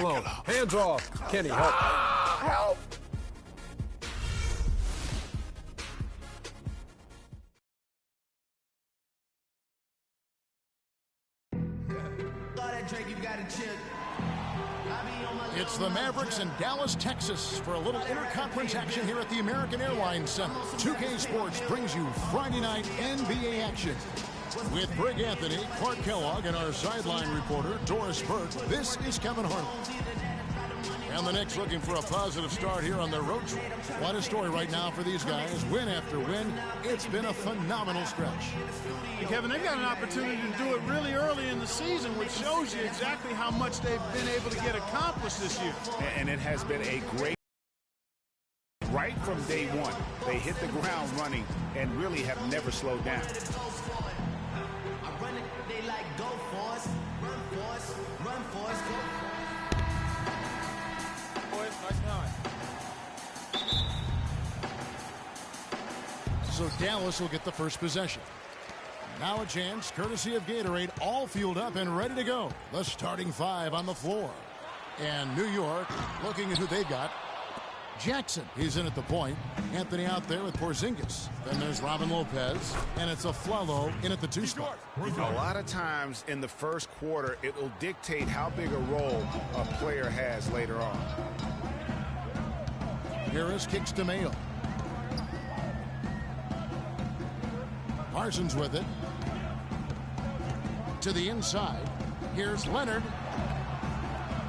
alone. Hands off. Kenny, help. Help! It's the Mavericks in Dallas, Texas for a little interconference action here at the American Airlines Center. 2K Sports brings you Friday night NBA action. With Greg Anthony, Clark Kellogg, and our sideline reporter, Doris Burke, this is Kevin Harlan. And the Knicks looking for a positive start here on their road trip. What a story right now for these guys. Win after win. It's been a phenomenal stretch. Hey, Kevin, they've got an opportunity to do it really early in the season, which shows you exactly how much they've been able to get accomplished this year. And it has been a great right from day one. They hit the ground running and really have never slowed down. So Dallas will get the first possession. Now a chance, courtesy of Gatorade, all fueled up and ready to go. The starting five on the floor. And New York looking at who they've got. Jackson, he's in at the point. Anthony out there with Porzingis. Then there's Robin Lopez. And it's Aflalo in at the two spot. A lot of times in the first quarter, it will dictate how big a role a player has later on. Harris kicks to Mayo. Parsons with it. To the inside. Here's Leonard.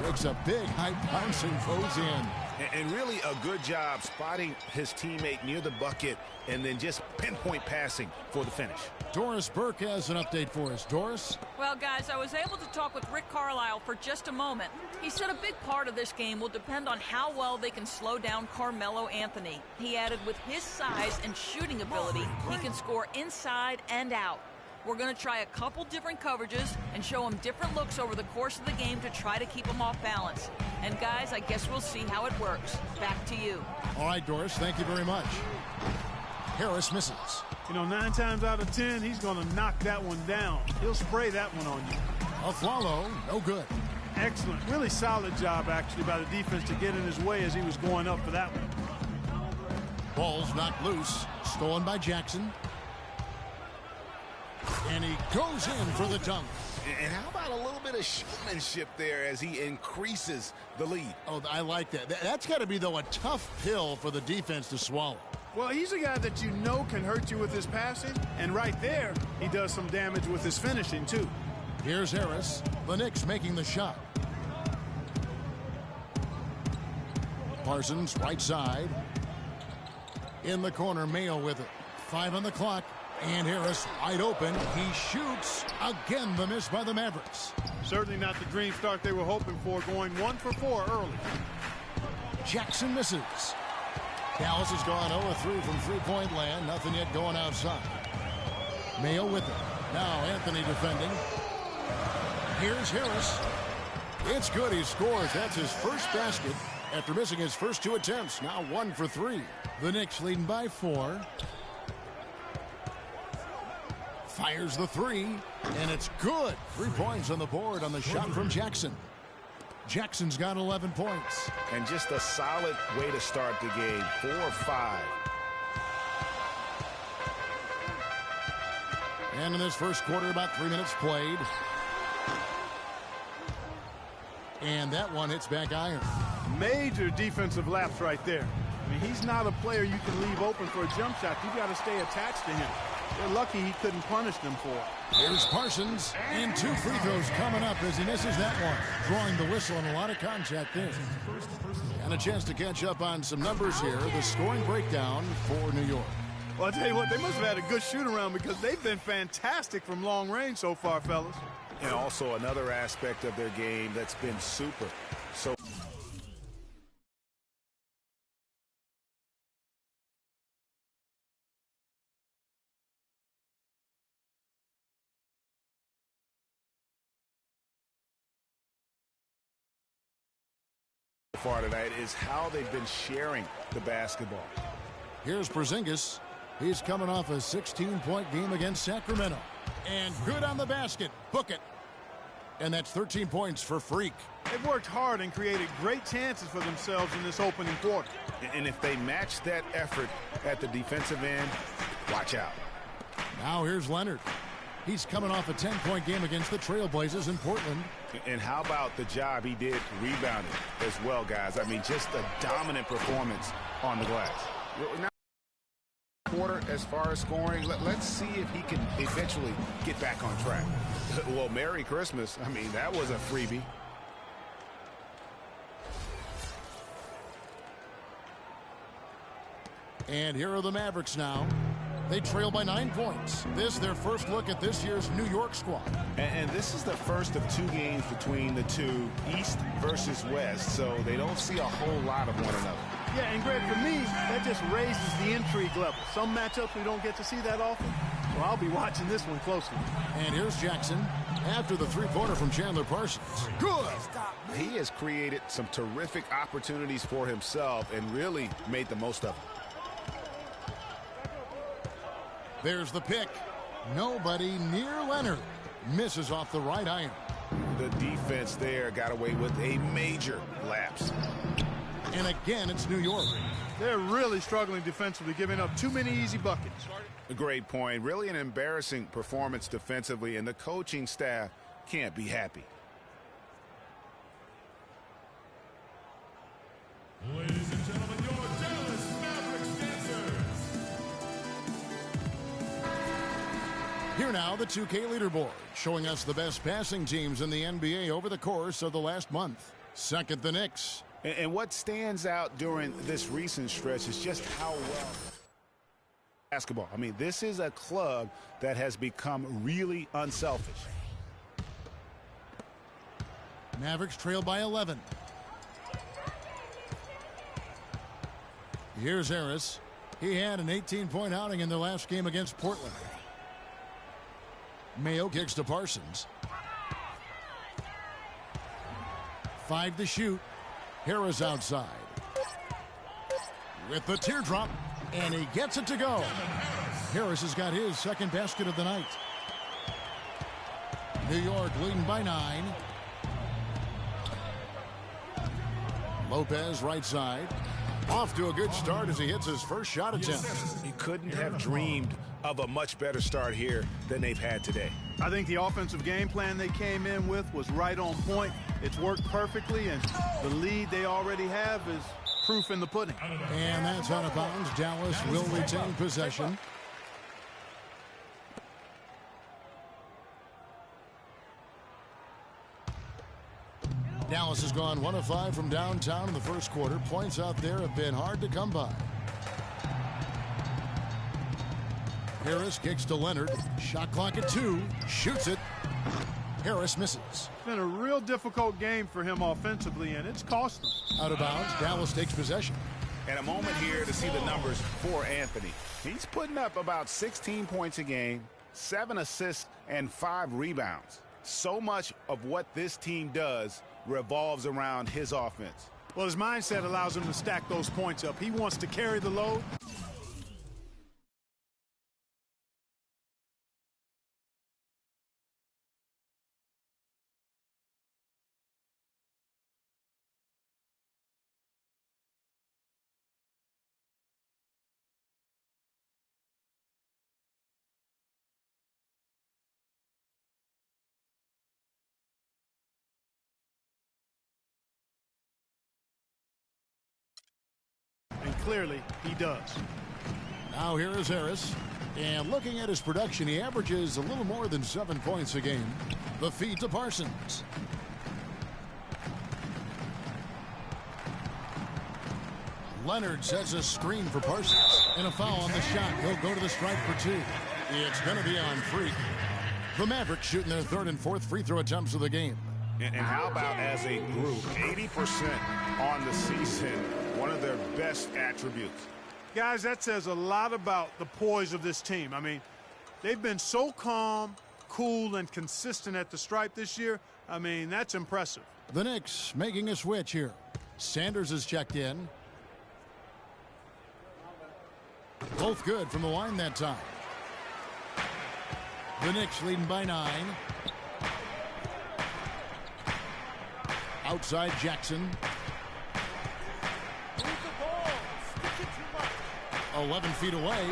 Breaks a big high bounce and goes in. And really a good job spotting his teammate near the bucket and then just pinpoint passing for the finish. Doris Burke has an update for us. Doris? Well, guys, I was able to talk with Rick Carlisle for just a moment. He said a big part of this game will depend on how well they can slow down Carmelo Anthony. He added with his size and shooting ability, he can score inside and out. We're going to try a couple different coverages and show him different looks over the course of the game to try to keep him off balance. And, guys, I guess we'll see how it works. Back to you. All right, Doris, thank you very much. Harris misses. You know, 9 times out of 10, he's going to knock that one down. He'll spray that one on you. Aflalo, no good. Excellent. Really solid job, actually, by the defense to get in his way as he was going up for that one. Ball's knocked loose. Stolen by Jackson. And he goes in for the dunk. And how about a little bit of showmanship there as he increases the lead? Oh, I like that. That's got to be, though, a tough pill for the defense to swallow. Well, he's a guy that you know can hurt you with his passing. And right there, he does some damage with his finishing, too. Here's Harris. The Knicks making the shot. Parsons, right side. In the corner, Mayo with it. 5 on the clock. And Harris wide open. He shoots. Again, the miss by the Mavericks. Certainly not the dream start they were hoping for, going 1 for 4 early. Jackson misses. Dallas has gone 0-3 from three-point land. Nothing yet going outside. Mayo with it. Now Anthony defending. Here's Harris. It's good. He scores. That's his first basket after missing his first 2 attempts. Now 1 for 3. The Knicks leading by 4. Fires the 3, and it's good. 3 points on the board on the shot from Jackson. Jackson's got 11 points. And just a solid way to start the game. 4-5. And in this first quarter, about 3 minutes played. And that one hits back iron. Major defensive lapse right there. I mean, he's not a player you can leave open for a jump shot. You got to stay attached to him. They're lucky he couldn't punish them for it. Here's Parsons, and 2 free throws coming up as he misses that one. Drawing the whistle and a lot of contact there. And a chance to catch up on some numbers here. The scoring breakdown for New York. Well, I'll tell you what, they must have had a good shoot-around because they've been fantastic from long range so far, fellas. And also another aspect of their game that's been super. So far tonight is how they've been sharing the basketball. Here's Porzingis. He's coming off a 16-point game against Sacramento. And good on the basket. Book it. And that's 13 points for Freak. They've worked hard and created great chances for themselves in this opening quarter. And if they match that effort at the defensive end, watch out. Now here's Leonard. He's coming off a 10-point game against the Trailblazers in Portland. And how about the job he did rebounding as well, guys? I mean, just a dominant performance on the glass. Now, quarter as far as scoring, let's see if he can eventually get back on track. Well, Merry Christmas. I mean, that was a freebie. And here are the Mavericks now. They trail by 9 points. This their first look at this year's New York squad. And this is the first of 2 games between the two, East versus West, so they don't see a whole lot of one another. Yeah, and Greg, for me, that just raises the intrigue level. Some matchups we don't get to see that often, so I'll be watching this one closely. And here's Jackson after the three-pointer from Chandler Parsons. Good! He has created some terrific opportunities for himself and really made the most of them. There's the pick. Nobody near Leonard. Misses off the right iron. The defense there got away with a major lapse. And again, it's New York. They're really struggling defensively, giving up too many easy buckets. A great point. Really an embarrassing performance defensively, and the coaching staff can't be happy. Ladies and gentlemen, your Dallas Mavericks dancers. Here now, the 2K leaderboard, showing us the best passing teams in the NBA over the course of the last month. Second, the Knicks. And what stands out during this recent stretch is just how well basketball. I mean, this is a club that has become really unselfish. Mavericks trail by 11. Here's Harris. He had an 18-point outing in their last game against Portland. Mayo kicks to Parsons. 5 to shoot. Harris outside. With the teardrop, and he gets it to go. Harris has got his second basket of the night. New York leading by 9. Lopez right side. Off to a good start as he hits his first shot attempt. He couldn't have dreamed of a much better start here than they've had today. I think the offensive game plan they came in with was right on point. It's worked perfectly, and the lead they already have is proof in the pudding. And that's out of bounds. Dallas will retain possession. Dallas has gone 1 of 5 from downtown in the first quarter. Points out there have been hard to come by. Harris kicks to Leonard. Shot clock at 2. Shoots it. Harris misses. It's been a real difficult game for him offensively, and it's cost them. Out of bounds. Dallas takes possession. And a moment here to see the numbers for Anthony. He's putting up about 16 points a game, 7 assists, and 5 rebounds. So much of what this team does revolves around his offense. Well, his mindset allows him to stack those points up. He wants to carry the load. And clearly, he does. Now here is Harris. And looking at his production, he averages a little more than 7 points a game. The feed to Parsons. Leonard sets a screen for Parsons. And a foul on the shot. He'll go to the strike for 2. It's going to be on Freak. The Mavericks shooting their 3rd and 4th free throw attempts of the game. And how about as a group, 80% on the season, one of their best attributes. Guys, that says a lot about the poise of this team. I mean, they've been so calm, cool, and consistent at the stripe this year. I mean, that's impressive. The Knicks making a switch here. Sanders is checked in. Both good from the line that time. The Knicks leading by 9. Outside Jackson. 11 feet away.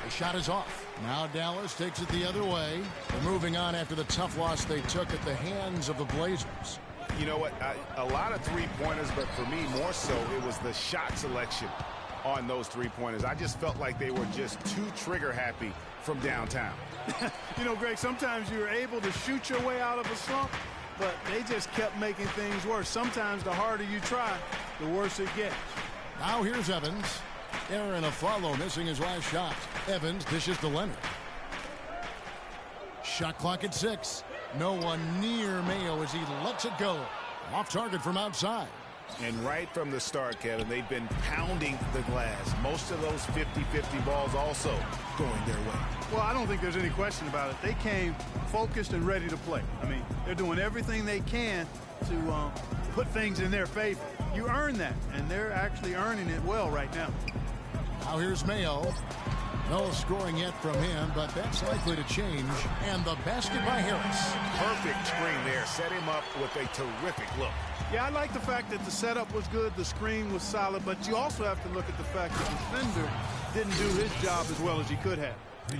The shot is off. Now Dallas takes it the other way. They're moving on after the tough loss they took at the hands of the Blazers. You know what? A lot of three-pointers, but for me, more so, it was the shot selection on those three-pointers. I just felt like they were just too trigger-happy from downtown. You know, Greg, sometimes you're able to shoot your way out of a slump, but they just kept making things worse. Sometimes the harder you try, the worse it gets. Now here's Evans. Aaron Aflalo missing his last shot. Evans dishes to Leonard. Shot clock at 6. No one near Mayo as he lets it go. Off target from outside. And right from the start, Kevin, they've been pounding the glass. Most of those 50-50 balls also going their way. Well, I don't think there's any question about it. They came focused and ready to play. I mean, they're doing everything they can to put things in their favor. You earn that, and they're actually earning it well right now. Now here's Mayo. No scoring yet from him, but that's likely to change. And the basket by Harris. Perfect screen there. Set him up with a terrific look. Yeah, I like the fact that the setup was good, the screen was solid, but you also have to look at the fact that the defender didn't do his job as well as he could have.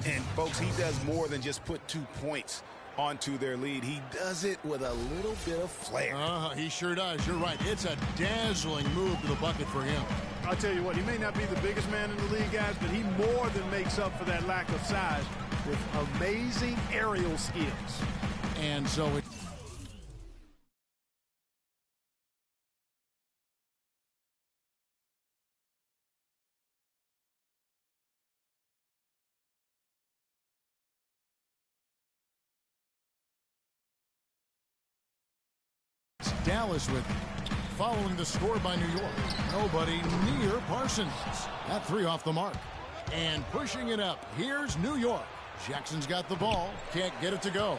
And, folks, he does more than just put 2 points onto their lead. He does it with a little bit of flair. He sure does. You're right. It's a dazzling move to the bucket for him. I'll tell you what, he may not be the biggest man in the league, guys, but he more than makes up for that lack of size with amazing aerial skills. And so it... Dallas with following the score by New York. Nobody near Parsons. That 3 off the mark. And pushing it up. Here's New York. Jackson's got the ball. Can't get it to go.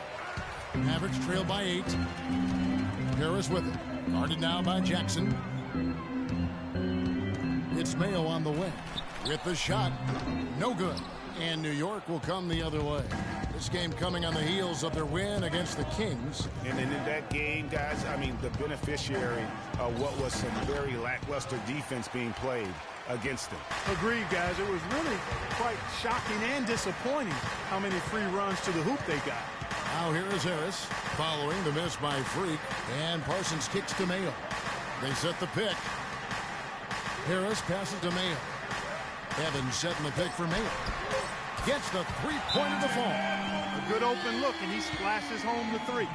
Mavericks trail by 8. Harris with it. Guarded now by Jackson. It's Mayo on the wing. With the shot. No good. And New York will come the other way. This game coming on the heels of their win against the Kings. And then in that game, guys, I mean, the beneficiary of what was some very lackluster defense being played against them. Agreed, guys. It was really quite shocking and disappointing how many free runs to the hoop they got. Now here is Harris following the miss by Freak. And Parsons kicks to Mayo. They set the pick. Harris passes to Mayo. Evans setting the pick for Mayo. Gets the three-pointer to fall. A good open look, and he splashes home the 3.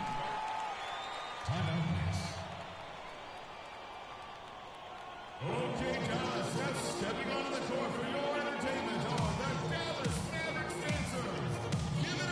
Okay, guys, now stepping onto the court for your entertainment are the Dallas Mavericks dancers. Give it up.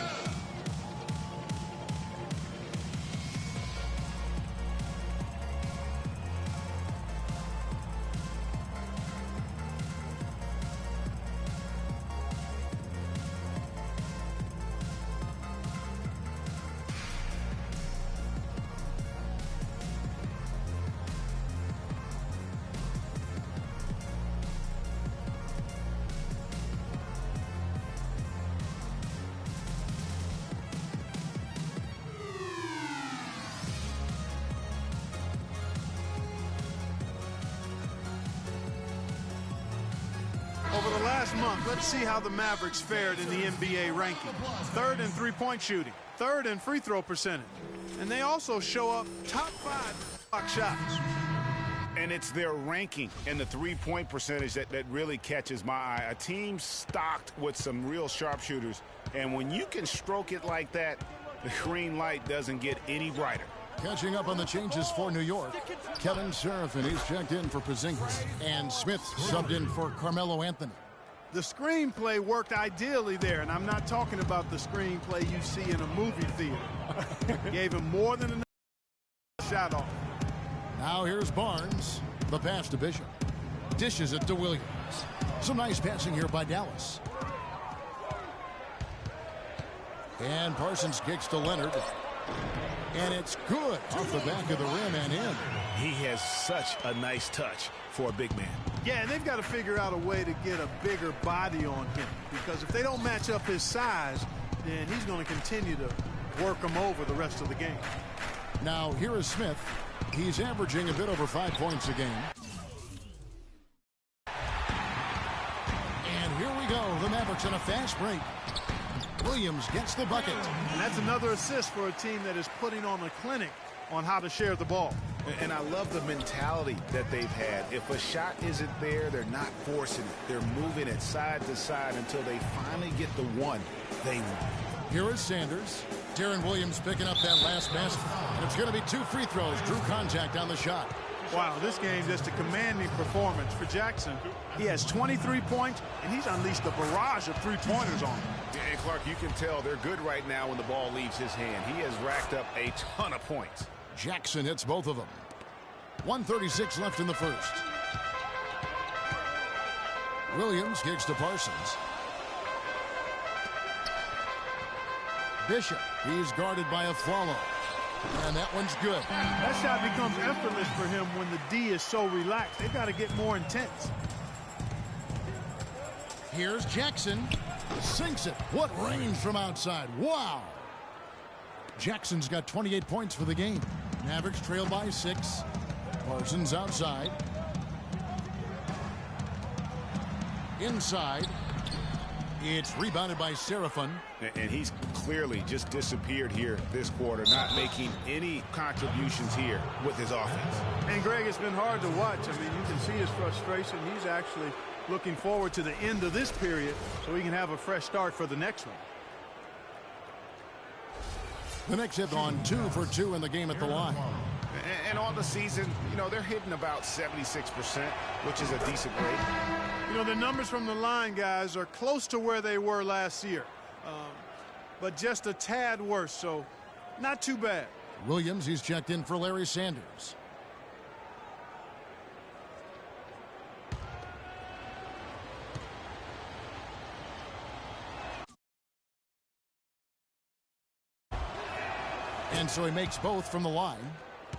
Over the last month, let's see how the Mavericks fared in the NBA ranking. 3rd in three-point shooting, 3rd in free throw percentage. And they also show up top 5 block shots. And it's their ranking and the three-point percentage that really catches my eye. A team stocked with some real sharpshooters. And when you can stroke it like that, the green light doesn't get any brighter. Catching up on the changes for New York. Kevin Serafin, he's checked in for Porzingis. And Smith subbed in for Carmelo Anthony. The screenplay worked ideally there, and I'm not talking about the screenplay you see in a movie theater. Gave him more than enough shot off. Now here's Barnes. The pass to Bishop. Dishes it to Williams. Some nice passing here by Dallas. And Parsons kicks to Leonard. And it's good off the back of the rim and in. He has such a nice touch for a big man. Yeah, and they've got to figure out a way to get a bigger body on him, because if they don't match up his size, then he's going to continue to work him over the rest of the game. Now here is Smith. He's averaging a bit over 5 points a game. And here we go. The Mavericks on a fast break. Williams gets the bucket. And that's another assist for a team that is putting on a clinic on how to share the ball. And I love the mentality that they've had. If a shot isn't there, they're not forcing it. They're moving it side to side until they finally get the one they want. Here is Sanders. Darren Williams picking up that last basket. And it's going to be 2 free throws. Drew contact on the shot. Wow, this game just a commanding performance for Jackson. He has 23 points, and he's unleashed a barrage of three-pointers on him. And Clark, you can tell they're good right now when the ball leaves his hand. He has racked up a ton of points. Jackson hits both of them. 1:36 left in the first. Williams kicks to Parsons. Bishop, he's guarded by a follow. And that one's good. That shot becomes effortless for him when the D is so relaxed. They've got to get more intense. Here's Jackson. Sinks it. What range from outside. Wow. Jackson's got 28 points for the game. Mavericks trail by 6. Parsons outside. Inside. It's rebounded by Serafin. And he's clearly just disappeared here this quarter, not making any contributions here with his offense. And Greg, it's been hard to watch. I mean, you can see his frustration. He's actually looking forward to the end of this period so he can have a fresh start for the next one. The Knicks have gone 2 for 2 in the game at the line. And on the season, you know, they're hitting about 76%, which is a decent rate. You know, the numbers from the line, guys, are close to where they were last year. But just a tad worse, so not too bad. Williams, he's checked in for Larry Sanders. And so he makes both from the line.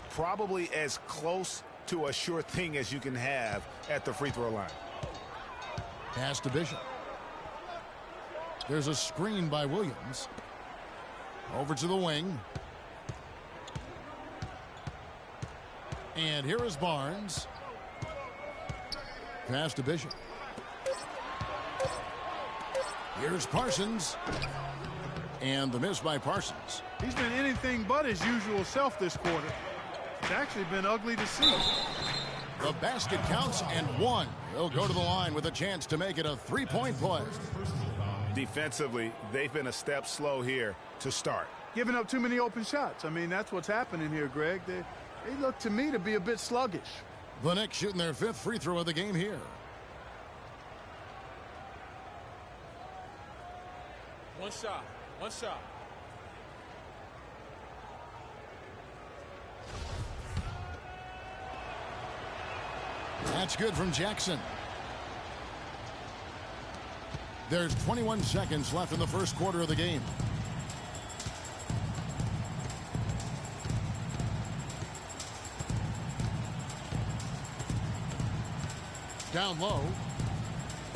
Probably as close to a sure thing as you can have at the free throw line. Pass to Bishop. There's a screen by Williams. Over to the wing. And here is Barnes. Pass to Bishop. Here's Parsons. And the miss by Parsons. He's been anything but his usual self this quarter. It's actually been ugly to see. The basket counts and 1. He'll go to the line with a chance to make it a 3-point play. Defensively, they've been a step slow here to start. Giving up too many open shots. I mean, that's what's happening here, Greg. They look to me to be a bit sluggish. The Knicks shooting their 5th free throw of the game here. One shot. One shot. That's good from Jackson. There's 21 seconds left in the first quarter of the game. Down low.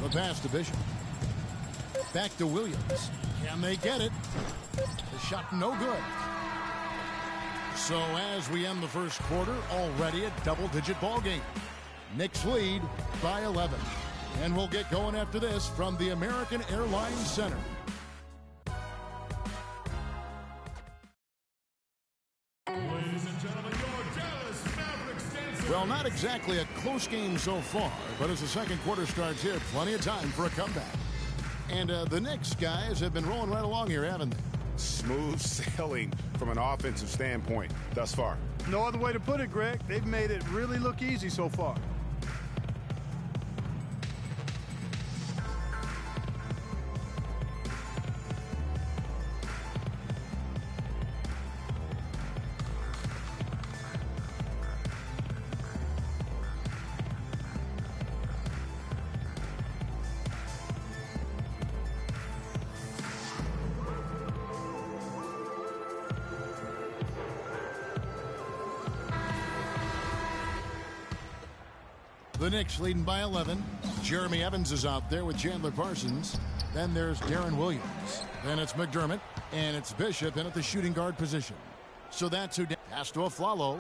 The pass to Bishop. Back to Williams. Can they get it? The shot no good. So as we end the first quarter, already a double-digit ball game. Knicks lead by 11. And we'll get going after this from the American Airlines Center. Ladies and gentlemen, your Dallas Mavericks dancers. Well, not exactly a close game so far, but as the second quarter starts here, plenty of time for a comeback. And the Knicks guys have been rolling right along here, haven't they? Smooth sailing from an offensive standpoint thus far. No other way to put it, Greg. They've made it really look easy so far. The Knicks leading by 11. Jeremy Evans is out there with Chandler Parsons. Then there's Darren Williams. Then it's McDermott. And it's Bishop in at the shooting guard position. So that's who. Pass to Aflalo.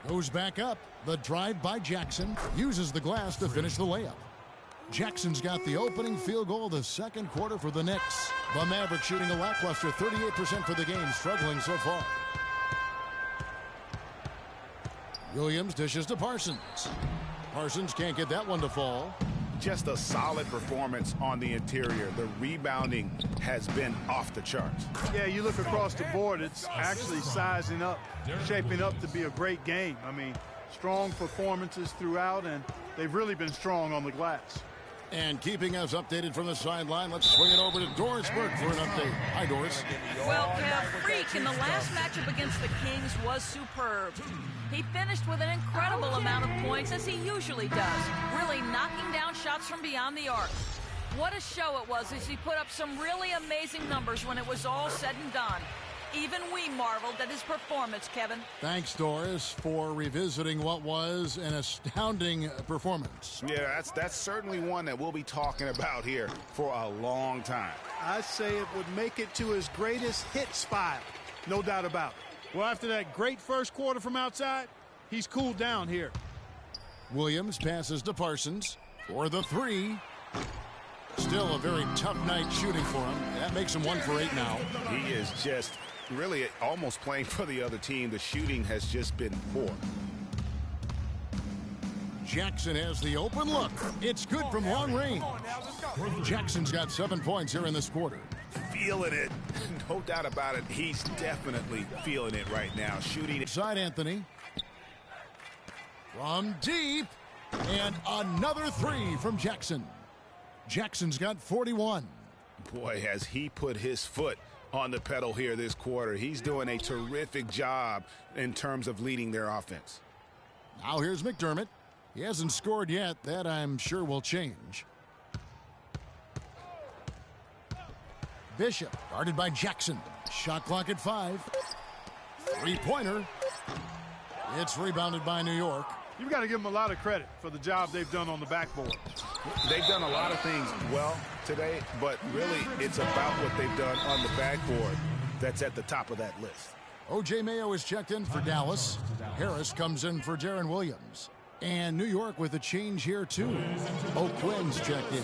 Goes back up. The drive by Jackson. Uses the glass to finish the layup. Jackson's got the opening field goal of the second quarter for the Knicks. The Mavericks shooting a lackluster 38% for the game, struggling so far. Williams dishes to Parsons. Parsons can't get that one to fall. Just a solid performance on the interior. The rebounding has been off the charts. Yeah, you look across the board, it's actually sizing up, shaping up to be a great game. I mean, strong performances throughout, and they've really been strong on the glass. And keeping us updated from the sideline, let's swing it over to Doris Burke for an update. Hi, Doris. Well, Kev, Freak in the last matchup against the Kings was superb. He finished with an incredible amount of points, as he usually does, really knocking down shots from beyond the arc. What a show it was as he put up some really amazing numbers when it was all said and done. Even we marveled at his performance, Kevin. Thanks, Doris, for revisiting what was an astounding performance. Yeah, that's certainly one that we'll be talking about here for a long time. I say it would make it to his greatest hits file, no doubt about it. Well, after that great first quarter from outside, he's cooled down here. Williams passes to Parsons for the three. Still a very tough night shooting for him. That makes him 1 for 8 now. He is just really almost playing for the other team. The shooting has just been poor. Jackson has the open look. It's good from long range. Jackson's got 7 points here in this quarter. Feeling it. No doubt about it. He's definitely feeling it right now. Shooting it. Side Anthony. From deep. And another three from Jackson. Jackson's got 41. Boy, has he put his foot on the pedal here this quarter. He's doing a terrific job in terms of leading their offense. Now here's McDermott. He hasn't scored yet. That I'm sure will change. Bishop guarded by Jackson. Shot clock at 5. Three-pointer. It's rebounded by New York. You've got to give them a lot of credit for the job they've done on the backboard. They've done a lot of things well today, but really it's about what they've done on the backboard that's at the top of that list. O.J. Mayo is checked in for Dallas. Harris comes in for Deron Williams. And New York with a change here, too. O'Quinn's checked in.